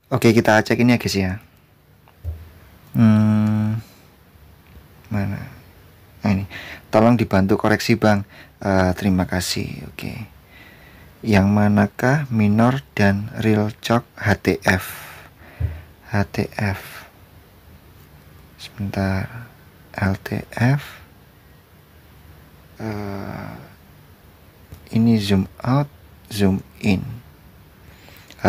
Oke, kita cek ini ya guys ya. Mana? Nah, ini. Tolong dibantu koreksi Bang. Terima kasih. Oke. Yang manakah minor dan real chord HTF? HTF. Sebentar. LTF. Ini zoom out, zoom in.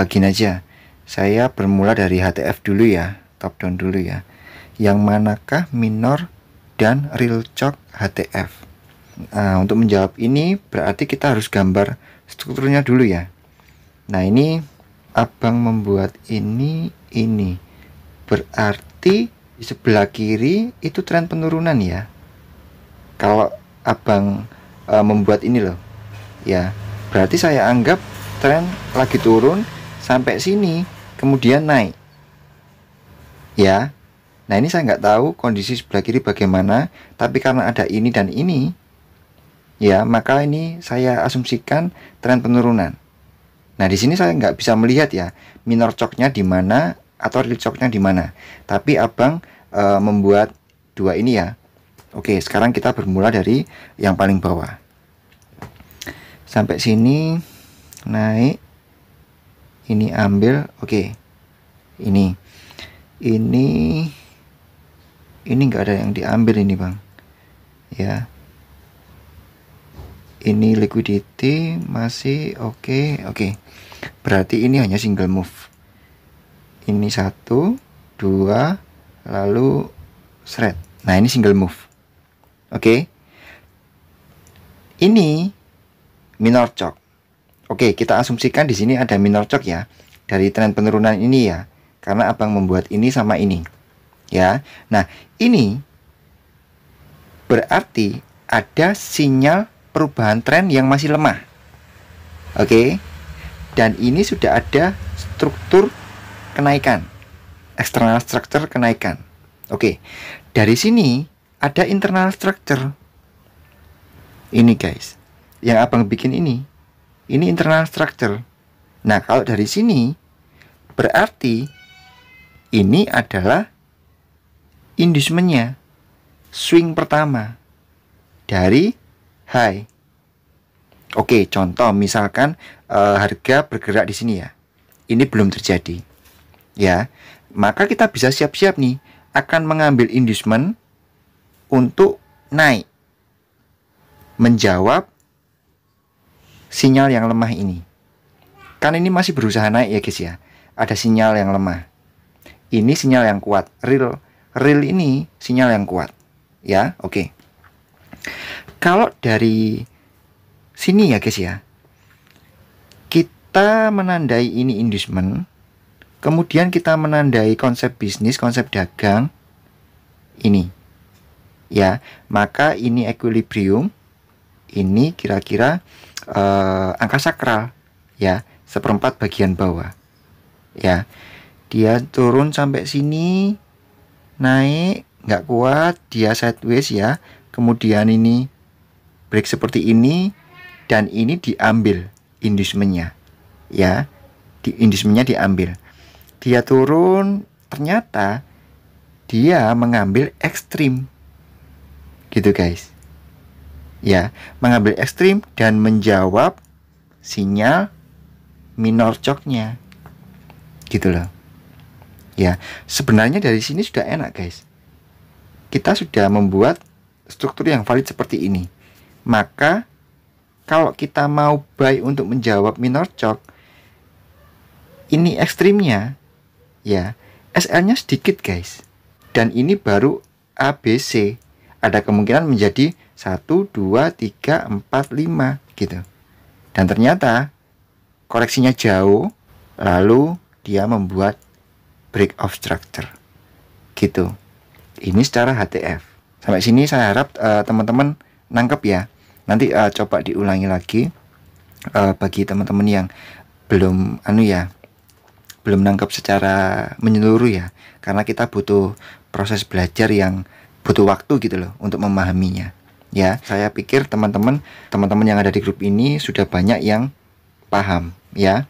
Gini aja. Saya bermula dari HTF dulu ya, top down dulu ya. Yang manakah minor dan real chord HTF? Untuk menjawab ini berarti kita harus gambar strukturnya dulu ya. Nah, ini Abang membuat ini. Berarti di sebelah kiri itu tren penurunan ya. Kalau Abang membuat ini loh. Ya, berarti saya anggap tren lagi turun sampai sini, kemudian naik. Ya. Nah, ini saya nggak tahu kondisi sebelah kiri bagaimana, tapi karena ada ini dan ini, ya, maka ini saya asumsikan tren penurunan. Nah, di sini saya nggak bisa melihat ya, minor chordnya di mana atau real chordnya di mana. Tapi Abang membuat dua ini ya. Oke, sekarang kita bermula dari yang paling bawah. Sampai sini naik. Ini ambil, oke. Ini nggak ada yang diambil ini Bang. Ya. Ini liquidity masih oke. Berarti ini hanya single move. Ini 1, 2, lalu shred. Nah, ini single move. Oke. Ini minor chord. Oke, kita asumsikan di sini ada minor chord ya dari tren penurunan ini ya, karena Abang membuat ini sama ini. Ya. Nah, ini berarti ada sinyal perubahan tren yang masih lemah. Oke. Dan ini sudah ada struktur kenaikan. External structure kenaikan. Oke. Dari sini ada internal structure. Ini guys. Yang Abang bikin ini internal structure. Nah, kalau dari sini berarti ini adalah inducementnya, swing pertama dari high. Oke, contoh misalkan harga bergerak di sini ya. Ini belum terjadi. Ya, maka kita bisa siap-siap nih akan mengambil inducement untuk naik, menjawab sinyal yang lemah ini. Kan ini masih berusaha naik ya guys ya. Ada sinyal yang lemah. Ini sinyal yang kuat. Real ini sinyal yang kuat. Ya, oke. Kalau dari sini ya guys ya, kita menandai ini inducement, kemudian kita menandai konsep bisnis, konsep dagang ini. Ya, maka ini equilibrium. Ini kira-kira angka sakral ya, 1/4 bagian bawah ya. Dia turun sampai sini, naik nggak kuat, dia sideways ya, kemudian ini break seperti ini, dan ini diambil inducementnya ya, inducementnya diambil, dia turun, ternyata dia mengambil ekstrim gitu guys ya, mengambil ekstrim dan menjawab sinyal minor chordnya gitu loh ya. Sebenarnya dari sini sudah enak guys, kita sudah membuat struktur yang valid seperti ini. Maka kalau kita mau buy untuk menjawab minor chord, ini ekstrimnya ya, SL-nya sedikit guys, dan ini baru ABC, ada kemungkinan menjadi 1, 2, 3, 4, 5 gitu. Dan ternyata koreksinya jauh, lalu dia membuat break of structure gitu. Ini secara HTF. Sampai sini saya harap teman-teman nangkep ya. Nanti coba diulangi lagi bagi teman-teman yang belum belum nangkep secara menyeluruh ya, karena kita butuh proses belajar yang butuh waktu gitu loh untuk memahaminya. Ya, saya pikir teman-teman yang ada di grup ini sudah banyak yang paham ya.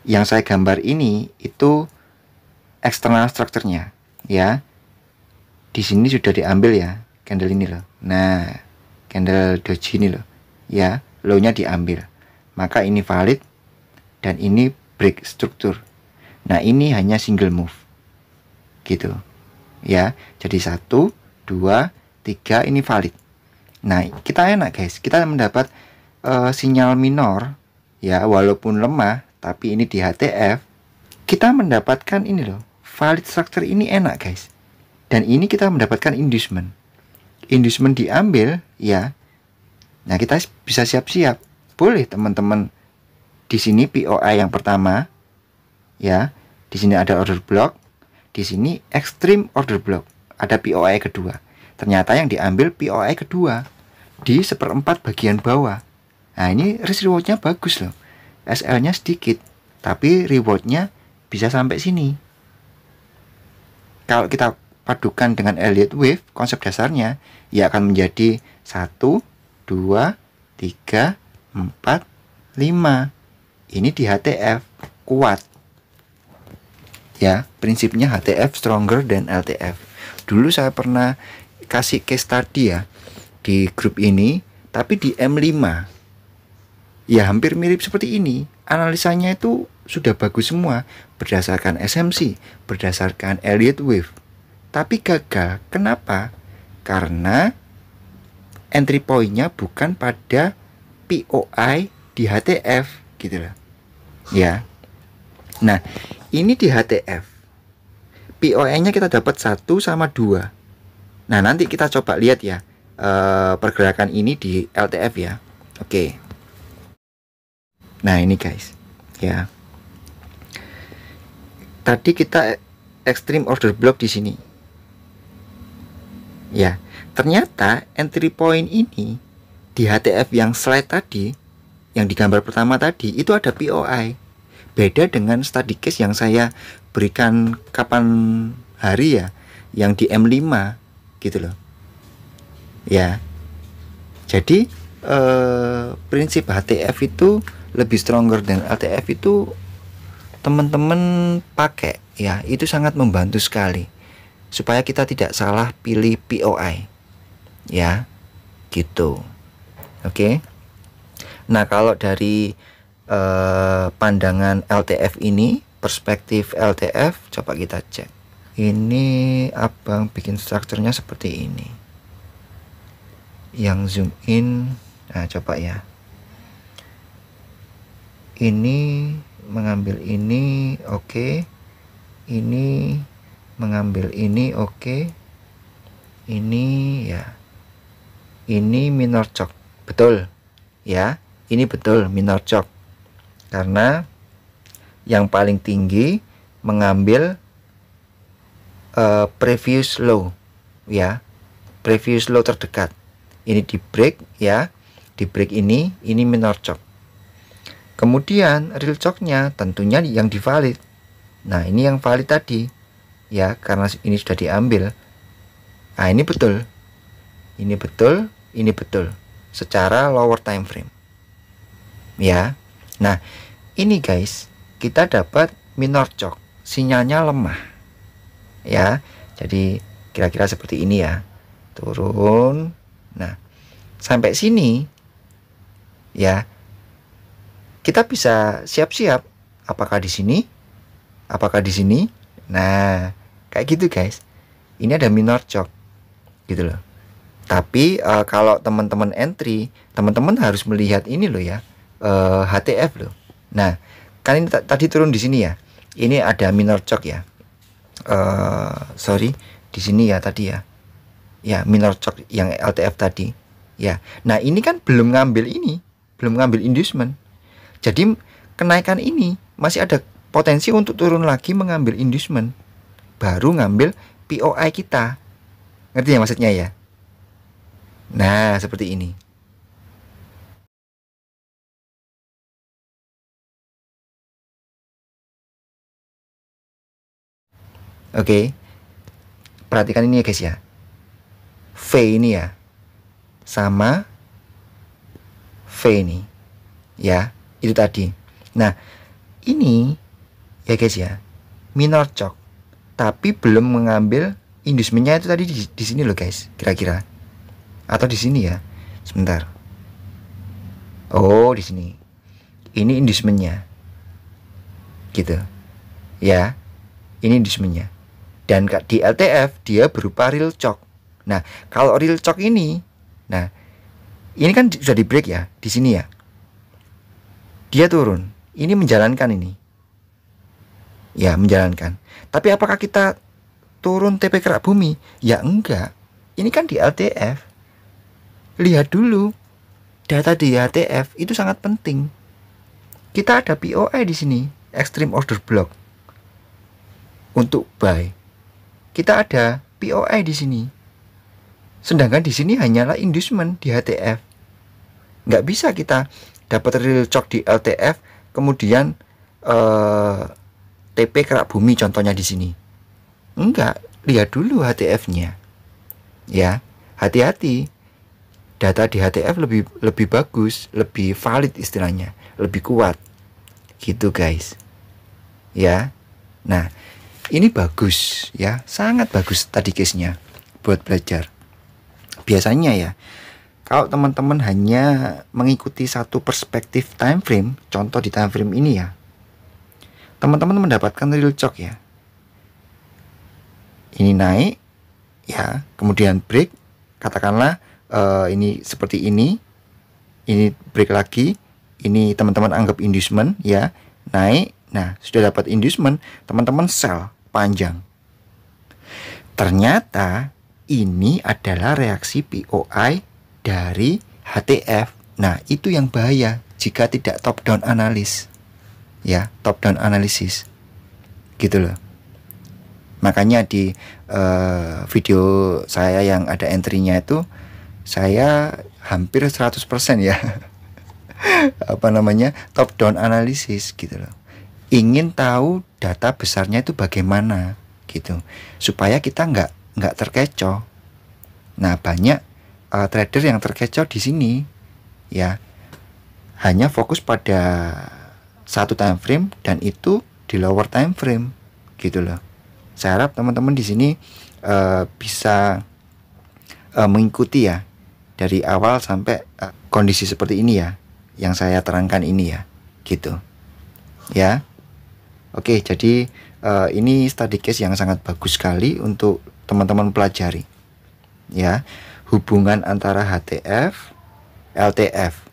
Yang saya gambar ini itu external structure-nya, ya. Di sini sudah diambil ya, candle ini loh. Nah, candle doji ini loh, ya, low-nya diambil. Maka ini valid dan ini break struktur. Nah, ini hanya single move. Gitu. Ya, jadi 1, 2, 3 ini valid. Nah, kita enak guys, kita mendapat sinyal minor ya, walaupun lemah, tapi ini di HTF kita mendapatkan ini loh, valid structure ini enak guys. Dan ini kita mendapatkan inducement. Inducement diambil ya. Nah, kita bisa siap-siap. Boleh teman-teman di sini POI yang pertama ya. Di sini ada order block, di sini extreme order block, ada POI kedua. Ternyata yang diambil POI kedua di 1/4 bagian bawah. Nah, ini risk rewardnya bagus loh. SL-nya sedikit, tapi rewardnya bisa sampai sini. Kalau kita padukan dengan Elliott Wave, konsep dasarnya ya akan menjadi 1, 2, 3, 4, 5. Ini di HTF kuat. Ya, prinsipnya HTF stronger than LTF. Dulu saya pernah kasih case study ya di grup ini, tapi di M5. Ya, hampir mirip seperti ini. Analisanya itu sudah bagus semua berdasarkan SMC, berdasarkan Elliott Wave. Tapi gagal. Kenapa? Karena entry point-nya bukan pada POI di HTF gitu loh. Ya. Nah, ini di HTF. POI-nya kita dapat 1 sama 2. Nah, nanti kita coba lihat ya pergerakan ini di LTF ya. Oke. Nah, ini guys. Ya. Tadi kita extreme order block di sini. Ya, ternyata entry point ini di HTF yang slide tadi, yang di gambar pertama tadi, itu ada POI. Beda dengan study case yang saya berikan kapan hari ya, yang di M5 gitu loh. Ya. Jadi prinsip HTF itu lebih stronger dan LTF itu teman-teman pakai ya, itu sangat membantu sekali supaya kita tidak salah pilih POI ya, gitu. Oke. Nah, kalau dari pandangan LTF ini, perspektif LTF, coba kita cek. Ini abang bikin strukturnya seperti ini. Yang zoom in, nah coba ya. Ini mengambil ini, oke. Ini mengambil ini, oke. Ini ya, ini minor chok, betul ya, ini betul minor chok karena yang paling tinggi mengambil previous low ya, previous low terdekat. Ini di break ya, di break ini minor chok. Kemudian real choknya tentunya yang di valid. Nah, ini yang valid tadi ya, karena ini sudah diambil. Nah, ini betul, ini betul, ini betul secara lower time frame ya. Nah, ini guys, kita dapat minor chok, sinyalnya lemah ya. Jadi kira-kira seperti ini ya, turun. Nah, sampai sini ya, kita bisa siap-siap apakah di sini, apakah di sini. Nah, kayak gitu guys. Ini ada minor chok gitu loh. Tapi kalau teman-teman entry, teman-teman harus melihat ini loh ya, HTF loh. Nah, kan ini tadi turun di sini ya. Ini ada minor chok ya. Sorry, di sini ya tadi ya. Ya, minor chok yang LTF tadi. Ya. Nah, ini kan belum ngambil ini, belum ngambil inducement. Jadi kenaikan ini masih ada potensi untuk turun lagi mengambil inducement, baru ngambil POI kita. Ngerti ya maksudnya ya? Nah, seperti ini. Oke. Perhatikan ini ya guys ya. V ini ya, sama V ini. Ya, itu tadi. Nah, ini ya guys ya, minor chord, tapi belum mengambil inducementnya itu tadi di sini loh guys, kira-kira, atau di sini ya, sebentar. Oh, di sini. Ini inducementnya, gitu ya. Ini inducementnya. Dan di LTF dia berupa real choke. Nah, kalau real choke ini, nah ini kan sudah di break ya, di sini ya. Dia turun. Ini menjalankan ini. Ya, menjalankan. Tapi apakah kita turun TP kerak bumi? Ya enggak. Ini kan di LTF. Lihat dulu. Data di LTF itu sangat penting. Kita ada POI di sini, Extreme Order Block. Untuk buy. Kita ada POI di sini. Sedangkan di sini hanyalah inducement di HTF. Nggak bisa kita dapat real choke di LTF, kemudian TP kerak bumi contohnya di sini. Enggak, lihat dulu HTF-nya. Ya, hati-hati. Data di HTF lebih bagus, lebih valid istilahnya, lebih kuat. Gitu guys. Ya. Nah, ini bagus ya, sangat bagus tadi case-nya buat belajar. Biasanya ya, kalau teman-teman hanya mengikuti satu perspektif time frame, contoh di time frame ini ya, teman-teman mendapatkan real choke ya. Ini naik ya, kemudian break, katakanlah ini seperti ini break lagi, ini teman-teman anggap inducement ya, naik. Nah, sudah dapat inducement, teman-teman sell panjang. Ternyata ini adalah reaksi POI dari HTF. Nah, itu yang bahaya jika tidak top down analysis. Ya, top down analysis. Gitu loh. Makanya di video saya yang ada entry-nya itu saya hampir 100% ya. Top down analysis gitu loh. Ingin tahu data besarnya itu bagaimana gitu, supaya kita nggak terkecoh. Nah, banyak trader yang terkecoh di sini ya, hanya fokus pada satu time frame dan itu di lower time frame gitu loh. Saya harap teman-teman di sini bisa mengikuti ya dari awal sampai kondisi seperti ini ya, yang saya terangkan ini ya, gitu ya. Oke, jadi ini study case yang sangat bagus sekali untuk teman-teman pelajari ya, hubungan antara HTF, LTF.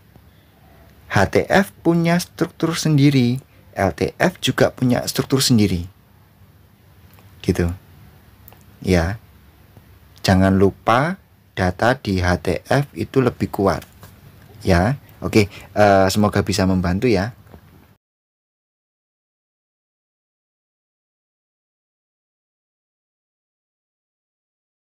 HTF punya struktur sendiri, LTF juga punya struktur sendiri, gitu ya. Jangan lupa data di HTF itu lebih kuat ya. Oke, semoga bisa membantu ya.